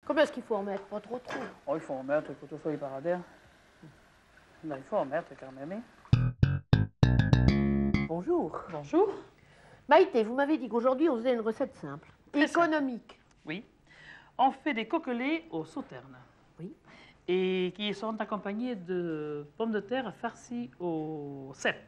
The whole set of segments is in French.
Combien est-ce qu'il faut en mettre? Pas trop trop. Oh, il faut en mettre, que tout soit paradère. Là, il faut en mettre quand même. Hein. Bonjour. Bonjour. Maïté, vous m'avez dit qu'aujourd'hui, on faisait une recette simple, économique. Oui. On fait des coquelets aux sauternes. Oui. Et qui sont accompagnés de pommes de terre farcies au cèpe.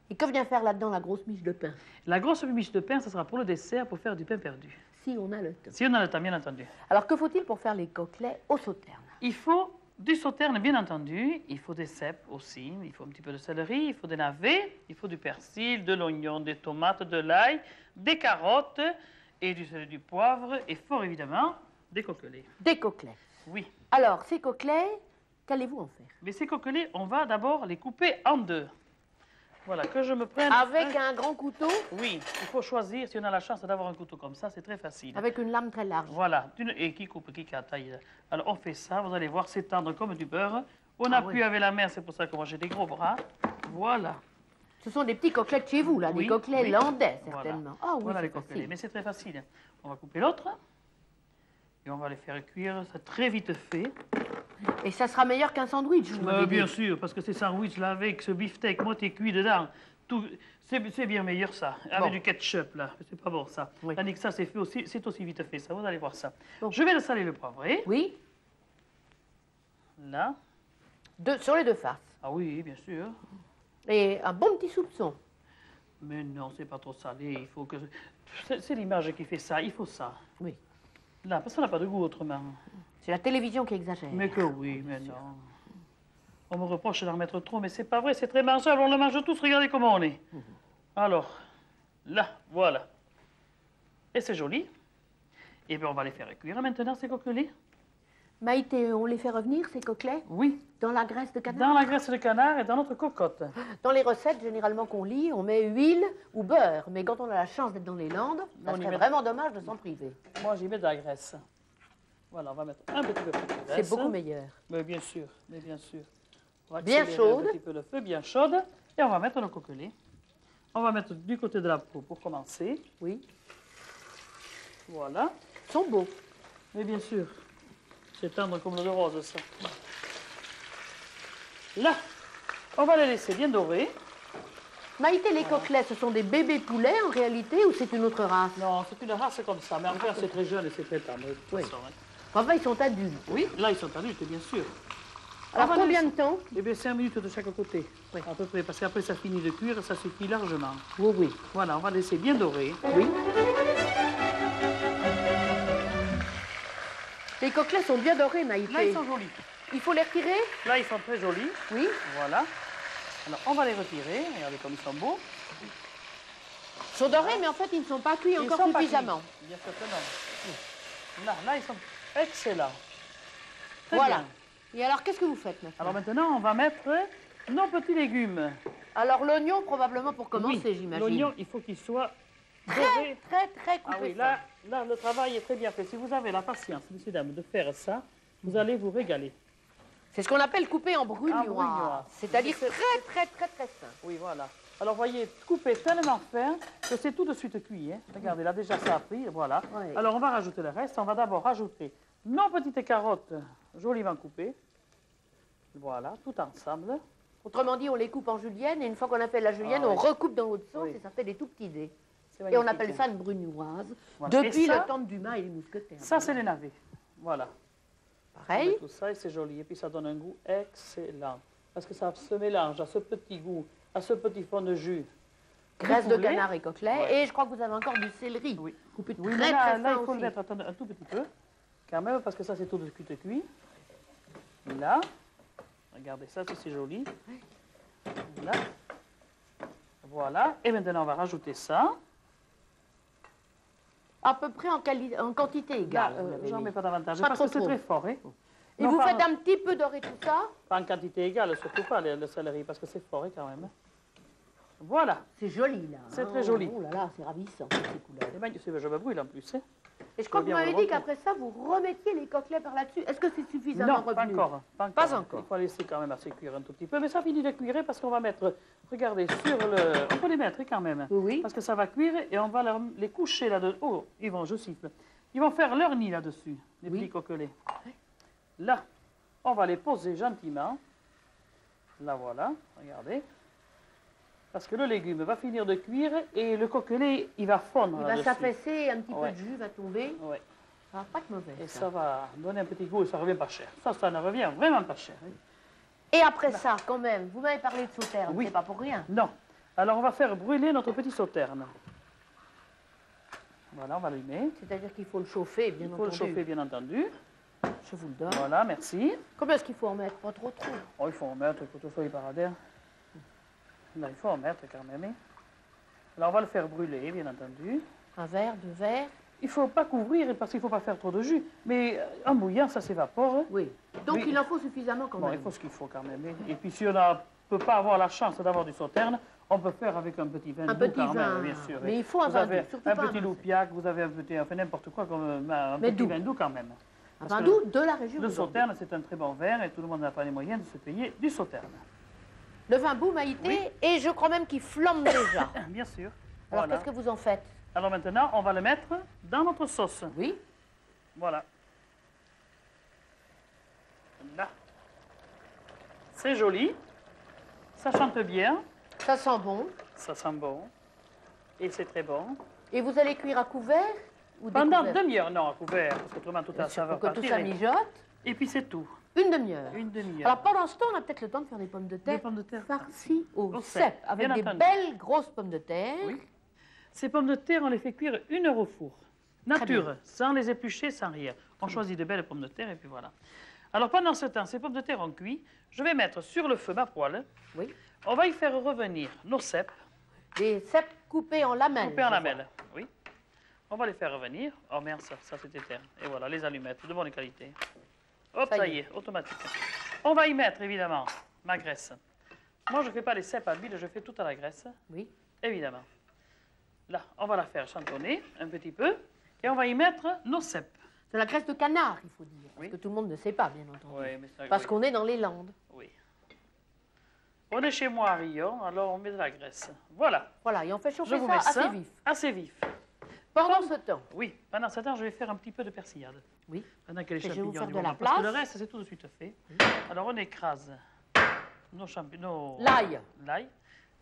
Et que vient faire là-dedans la grosse miche de pain? La grosse miche de pain, ça sera pour le dessert, pour faire du pain perdu. Si on a le temps. Si on a le temps, bien entendu. Alors, que faut-il pour faire les coquelets aux sauternes? Il faut du sauterne, bien entendu. Il faut des cèpes aussi. Il faut un petit peu de céleri. Il faut des navets. Il faut du persil, de l'oignon, des tomates, de l'ail, des carottes et du poivre. Et fort évidemment, des coquelets. Des coquelets. Oui. Alors, ces coquelets, qu'allez-vous en faire? Mais ces coquelets, on va d'abord les couper en deux. Voilà, que je me prenne... Avec un grand couteau? Oui, il faut choisir, si on a la chance d'avoir un couteau comme ça, c'est très facile. Avec une lame très large. Voilà, et qui coupe, qui taille. Alors on fait ça, vous allez voir, c'est tendre comme du beurre. On appuie avec la main, c'est pour ça que moi j'ai des gros bras. Voilà. Ce sont des petits coquelets de chez vous, là, des coquelets landais, certainement. Voilà. Ah oui, voilà les c'est coquelets, facile. mais c'est très facile. On va couper l'autre. Et on va les faire cuire, c'est très vite fait. Et ça sera meilleur qu'un sandwich, vous m'avez dit. Bien sûr, parce que ces sandwichs là avec ce beefsteak moitié cuit dedans, c'est bien meilleur ça. Avec du ketchup là, c'est pas bon ça. Oui. Tandis que ça c'est fait aussi, c'est aussi vite fait ça, vous allez voir ça. Bon. Je vais le saler le poivré. Oui, Là. sur les deux faces. Ah oui, bien sûr. Et un bon petit soupçon. Mais non, c'est pas trop salé, il faut que... C'est l'image qui fait ça, il faut ça. Oui. Là, parce qu'on n'a pas de goût autrement. C'est la télévision qui exagère. Mais que oui, mais non. On me reproche d'en mettre trop, mais c'est pas vrai, c'est très mangeable, on le mange tous, regardez comment on est. Alors, là, voilà. Et c'est joli. Et bien, on va les faire cuire maintenant, ces coquelets. Maïté, on les fait revenir, ces coquelets? Oui, Dans la graisse de canard? dans la graisse de canard et dans notre cocotte. Dans les recettes, généralement, qu'on lit, on met huile ou beurre. Mais quand on a la chance d'être dans les Landes, ça On y serait met- vraiment dommage de s'en priver. Moi, j'y mets de la graisse. Voilà, on va mettre un petit peu plus de graisse. C'est beaucoup meilleur. Mais bien sûr, mais bien sûr. On va Bien accélérer chaude. Un petit peu le feu, bien chaude. Et on va mettre nos coquelets. On va mettre du côté de la peau pour commencer. Oui. Voilà. Ils sont beaux. Mais bien sûr, c'est tendre comme l'eau de rose, ça. Là, on va les laisser bien dorés. Maïté, les coquelets, ce sont des bébés poulets, en réalité, ou c'est une autre race? Non, c'est une race comme ça, mais encore c'est très jeune et c'est très tendre. de toute Oui. façon, hein. Enfin, ils sont adultes. Oui, là ils sont adultes, bien sûr. Alors, On va combien les- de temps? Eh bien, 5 minutes de chaque côté, Oui. à peu près, parce qu'après ça finit de cuire, ça suffit largement. Oui, oui. Voilà, on va laisser bien dorer. Oui. Les coquelets sont bien dorés, Maïté. Là, ils sont jolis. Il faut les retirer? Là, ils sont très jolis. Oui. Voilà. Alors, on va les retirer. Regardez comme ils sont beaux. Ils sont dorés, mais en fait, ils ne sont pas cuits Ils encore sont pas suffisamment. cuits. Bien sûr que non. Là, ils sont excellents. Très Voilà. bien. Et alors, qu'est-ce que vous faites maintenant? Alors maintenant, on va mettre nos petits légumes. Alors, l'oignon, probablement pour commencer, Oui, j'imagine. l'oignon, il faut qu'il soit Très, doré. très coupé. Ah oui, fin. là, le travail est très bien fait. Si vous avez la patience, messieurs, dames, de faire ça, vous allez vous régaler. C'est ce qu'on appelle couper en bruniois. bruniois. C'est-à-dire C'est- très fin. Oui, voilà. Alors, voyez, couper tellement fin que c'est tout de suite cuit. Hein. Regardez, là, déjà, ça a pris. Voilà. Ouais. Alors, on va rajouter le reste. On va d'abord rajouter nos petites carottes joliment coupées. Voilà, tout ensemble. Autrement dit, on les coupe en julienne, et une fois qu'on a fait la julienne, Ah on oui. recoupe dans l'autre sens, Oui. et ça fait des tout petits dés. C'est Et on magnifique, appelle hein. ça une brunioise, Voilà. depuis Et ça- le temps de Dumas et les mousquetaires. Ça, c'est les navets. Voilà. On Pareil. met tout ça et c'est joli. Et puis, ça donne un goût excellent. Parce que ça se mélange à ce petit goût, à ce petit fond de jus. Graisse de poulet. canard et coquelets. Ouais. Et je crois que vous avez encore du céleri. Oui. Coupé Oui, très mais là, fin il faut aussi. le mettre un tout petit peu, quand même, parce que ça, c'est tout de cuit. Là, regardez ça, c'est joli. Là. Voilà. Et maintenant, on va rajouter ça. À peu près en quantité Là, égale. vous l'avez j'en mis. mets pas davantage, Pas parce trop que c'est trop. très fort. Hein. Et Non, vous pas- faites un petit peu dorer tout ça. Pas en quantité égale, surtout pas le céleri, parce que c'est fort hein, quand même. Voilà. C'est joli, là. C'est hein. très joli. Oh là là, c'est ravissant, ces couleurs. C'est magnifique, je me brûle en plus. Hein. Et je crois que vous bien m'avez vous dit le qu'après ça, vous remettiez les coquelets par là-dessus. Est-ce que c'est suffisamment Non, pas revenu? encore, pas encore. Pas encore. Il faut laisser quand même assez cuire un tout petit peu. Mais ça finit de cuire parce qu'on va mettre, regardez, sur le... On peut les mettre quand même. Oui, oui. Parce que ça va cuire et on va les coucher là-dedans. Oh, Yvon, je siffle. Ils vont faire leur nid là-dessus, les Oui. petits coquelets. Là, on va les poser gentiment. Là, voilà, regardez. Parce que le légume va finir de cuire et le coquelet, il va fondre Il va là-dessus. s'affaisser, un petit Ouais. peu de jus va tomber. Ouais. Ça va pas être mauvais. Et ça va donner un petit goût et ça revient pas cher. Ça ne revient vraiment pas cher. Hein. Et après ça, quand même, vous m'avez parlé de sauterne, Oui. c'est pas pour rien. Non. Alors, on va faire brûler notre petit sauterne. Voilà, on va l'allumer. C'est-à-dire qu'il faut le chauffer, bien Il faut le entendu. chauffer, bien entendu. Je vous le donne. Voilà, merci. Combien est-ce qu'il faut en mettre? Pas trop trop. Oh, il faut en mettre, il faut que tout soit paradère. Là, il faut en mettre quand même. Hein. Alors, on va le faire brûler, bien entendu. Un verre, 2 verres. Il ne faut pas couvrir parce qu'il ne faut pas faire trop de jus. Mais en bouillant, ça s'évapore. Oui. Donc Oui. il en faut suffisamment quand Bon, même. il faut ce qu'il faut quand même. Hein. Et puis, si on ne peut pas avoir la chance d'avoir du sauterne, on peut faire avec un petit vin Un doux petit quand vin. même, bien sûr. Mais hein. il faut un Vous vin avez doux, surtout un pas un petit vin loupiac, vous avez un petit, enfin n'importe quoi, comme un Mais petit doux. vin doux quand même. Un Parce vin que doux de la région. Le de Bordeaux. sauterne, c'est un très bon vin et tout le monde n'a pas les moyens de se payer du sauterne. Le vin bout, Maïté, Oui. et je crois même qu'il flambe déjà. Bien sûr. Alors Voilà. qu'est-ce que vous en faites? Alors maintenant, on va le mettre dans notre sauce. Oui. Voilà. Là. C'est joli. Ça chante bien. Ça sent bon. Ça sent bon. Et c'est très bon. Et vous allez cuire à couvert ou Pendant découvert? demi-heure, non, à couvert, parce qu'autrement toute la Bien sûr, saveur pour que tout ça partirait. mijote. Et puis c'est tout. Une demi-heure. Une demi-heure. Alors pendant ce temps, on a peut-être le temps de faire des pommes de terre. Des pommes de terre farcies au Au cèpe, cèpe, avec bien des entendu. belles grosses pommes de terre. Oui. Ces pommes de terre, on les fait cuire 1 heure au four. Nature, bien. sans les éplucher, sans rien. On choisit de belles pommes de terre et puis voilà. Alors pendant ce temps, ces pommes de terre ont cuit. Je vais mettre sur le feu ma poêle. Oui. On va y faire revenir nos cèpes, Des cèpes coupés en lamelles. coupés en je vois. lamelles. Oui. On va les faire revenir. Oh merde, ça c'est éteint. Et voilà, les allumettes de bonne qualité. Hop, ça y est, automatique. On va y mettre évidemment ma graisse. Moi, je ne fais pas les cèpes à l'huile, je fais tout à la graisse, Oui. évidemment. Là, on va la faire chantonner un petit peu et on va y mettre nos cèpes. C'est la graisse de canard, il faut dire. Parce Oui. que tout le monde ne sait pas, bien entendu. Oui, mais ça, Parce oui. qu'on est dans les Landes. Oui. On est chez moi à Rion, alors on met de la graisse. Voilà. Voilà, et on fait Je chauffer vous ça mets assez ça vif. assez vif. Pendant ce temps, Oui, pendant ce temps, je vais faire un petit peu de persillade. oui, Pendant que les Et je vais vous champignons faire du de la moment, parce que le place. reste, c'est tout de suite fait. Alors, on écrase nos champignons, l'ail, l'ail,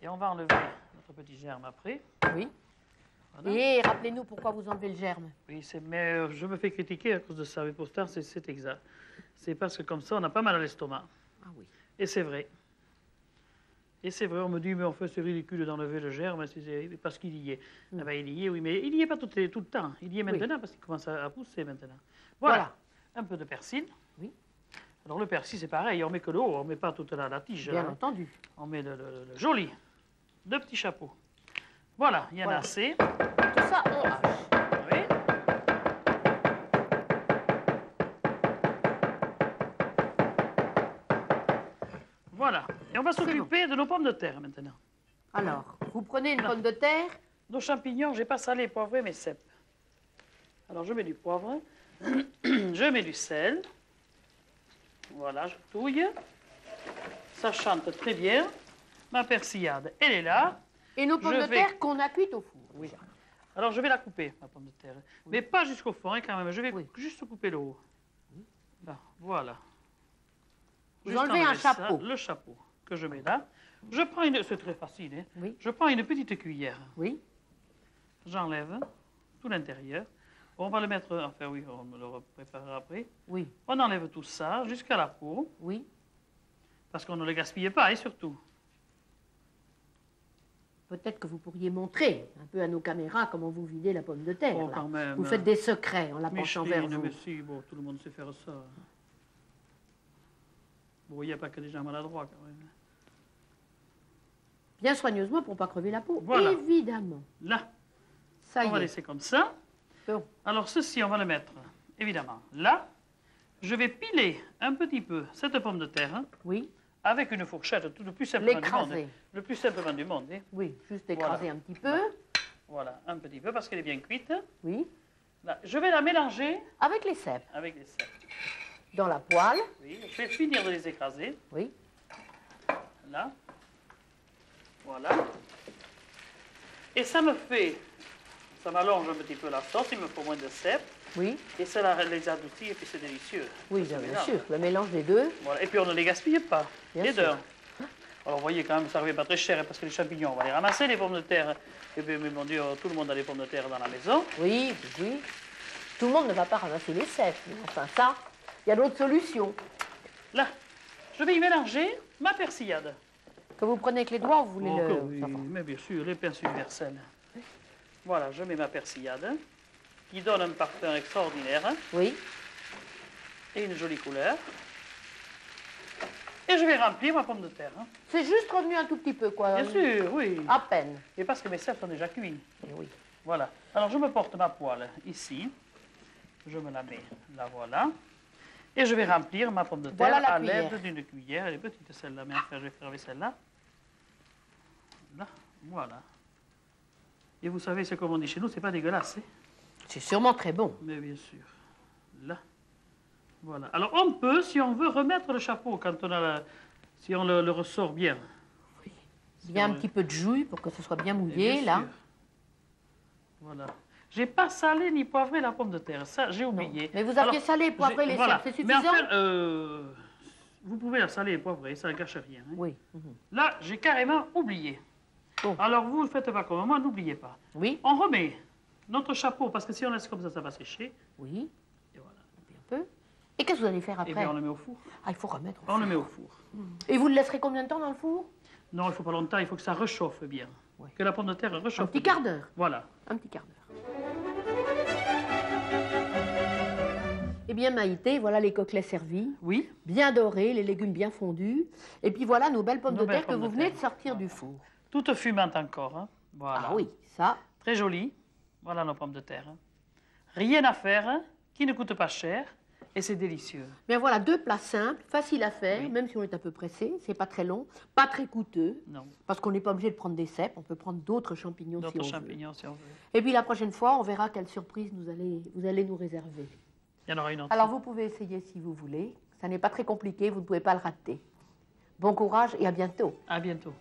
et on va enlever notre petit germe après. oui. Voilà. Et rappelez-nous pourquoi vous enlevez le germe. Oui, mais je me fais critiquer à cause de ça, mais pourtant, c'est exact. C'est parce que comme ça, on a pas mal à l'estomac. Ah oui. Et c'est vrai. Et c'est vrai, on me dit, mais en fait, c'est ridicule d'enlever le germe, parce qu'il y est. Ah ben, il y est, oui, mais il n'y est pas tout le temps. Il y est maintenant, parce qu'il commence à pousser maintenant. Voilà. Un peu de persil. Oui. Alors, le persil, c'est pareil, on met que le haut, on ne met pas toute la tige. Bien hein. entendu. On met le joli. 2 petits chapeaux. Voilà, il y en Voilà. a assez. Tout ça, on hache. Oui. Voilà. Et on va s'occuper de nos pommes de terre maintenant. Alors, vous prenez une pomme de terre. Nos champignons, j'ai pas salé, poivré, mais cèpes. Alors, je mets du poivre. Je mets du sel. Voilà, je touille. Ça chante très bien. Ma persillade, elle est là. Et nos pommes Je de vais- terre qu'on a cuites au four. Oui. Alors, je vais la couper, ma pomme de terre. Mais pas jusqu'au fond, hein, quand même. Je vais Oui. juste couper le haut. Là, voilà. Vous Juste enlevez un enlever ça, chapeau. le chapeau que je mets là. Je prends une... C'est très facile, hein. Oui. Je prends une petite cuillère. Oui. J'enlève tout l'intérieur. On va le mettre... Enfin, oui, on le préparera après. Oui. On enlève tout ça jusqu'à la peau. Oui. Parce qu'on ne le gaspille pas, et surtout. Peut-être que vous pourriez montrer un peu à nos caméras comment vous videz la pomme de terre. Oh, là. quand même. Vous faites des secrets en la penchant vers Micheline, vous. mais si, bon, tout le monde sait faire ça. Bon, il n'y a pas que des gens maladroits, quand même. Bien soigneusement pour ne pas crever la peau. Voilà. Évidemment. Là, Ça on va y est. laisser comme ça. Bon. Alors, ceci, on va le mettre, évidemment, là. Je vais piler un petit peu cette pomme de terre hein, Oui. avec une fourchette, tout le plus simplement du monde. L'écraser. Le plus simplement du monde. Hein. Oui. Juste écraser un petit peu. Voilà, un petit peu, parce qu'elle est bien cuite. Oui. Là, je vais la mélanger Avec les cèpes. avec les cèpes. Dans la poêle. Oui, je vais finir de les écraser. Oui. Là. Voilà. Et ça m'allonge un petit peu la sauce, il me faut moins de cèpes. Oui. Et ça les adoucit et puis c'est délicieux. Oui, bien sûr. Le mélange des deux. Voilà. Et puis on ne les gaspille pas, bien les sûr. deux. Alors vous voyez quand même, ça ne revient pas très cher parce que les champignons, on va les ramasser, les pommes de terre. Et bien, mais mon Dieu, tout le monde a des pommes de terre dans la maison. Oui, oui. Tout le monde ne va pas ramasser les cèpes. Mais enfin, ça, il y a d'autres solutions. Là, je vais y mélanger ma persillade. Que vous prenez avec les doigts, vous voulez le... Oui, mais bien sûr, les pinces universelles. Voilà, je mets ma persillade, qui donne un parfum extraordinaire. Oui. Et une jolie couleur. Et je vais remplir ma pomme de terre. C'est juste revenu un tout petit peu, quoi. Bien sûr, oui. À peine. Et parce que mes cèpes sont déjà cuits. Et oui. Voilà. Alors, je me porte ma poêle ici. Je me la mets, là, voilà. Et je vais remplir ma pomme de terre Voilà à l'aide d'une cuillère. Elle est petite, celle-là, mais enfin, je vais faire avec celle-là. Là, voilà. Et vous savez, c'est comme on dit chez nous, c'est pas dégueulasse. Hein? C'est sûrement très bon. Mais bien sûr. Là. Voilà. Alors, on peut, si on veut, remettre le chapeau quand on a si on le ressort bien. Oui. Bien un petit peu de jus pour que ce soit bien mouillé, bien là. sûr. Voilà. J'ai pas salé ni poivré la pomme de terre. Ça, j'ai oublié. Non. Mais vous aviez salé et poivré les cèpes, c'est suffisant? Mais enfin, vous pouvez la saler et poivrer, ça ne gâche rien. Hein. Oui. Là, j'ai carrément oublié. Bon. Alors, vous ne faites pas comme moi, n'oubliez pas. Oui. On remet notre chapeau, parce que si on laisse comme ça va sécher. Oui. Et voilà. Un peu. Et qu'est-ce que vous allez faire après? Eh bien, on le met au four. Ah, il faut remettre au four. On le met au four. Et vous le laisserez combien de temps dans le four? Non, il ne faut pas longtemps, il faut que ça réchauffe bien. Oui. Que la pomme de terre réchauffe. Un petit quart d'heure. Voilà. Un petit quart d'heure. Eh bien, Maïté, voilà les coquelets servis. Oui. Bien dorés, les légumes bien fondus. Et puis voilà nos belles pommes de terre que vous venez de sortir du four. Toutes fumantes encore. Hein. Voilà. Ah oui, ça. Très joli. Voilà nos pommes de terre. Rien à faire, hein, qui ne coûte pas cher. Et c'est délicieux. Bien voilà, deux plats simples, faciles à faire, oui. Même si on est un peu pressé. C'est pas très long, pas très coûteux. Non. Parce qu'on n'est pas obligé de prendre des cèpes, on peut prendre d'autres champignons si on veut. D'autres champignons si on veut. Et puis la prochaine fois, on verra quelle surprise vous allez nous réserver. Il y en aura une autre. Alors vous pouvez essayer si vous voulez. Ça n'est pas très compliqué, vous ne pouvez pas le rater. Bon courage et à bientôt. À bientôt.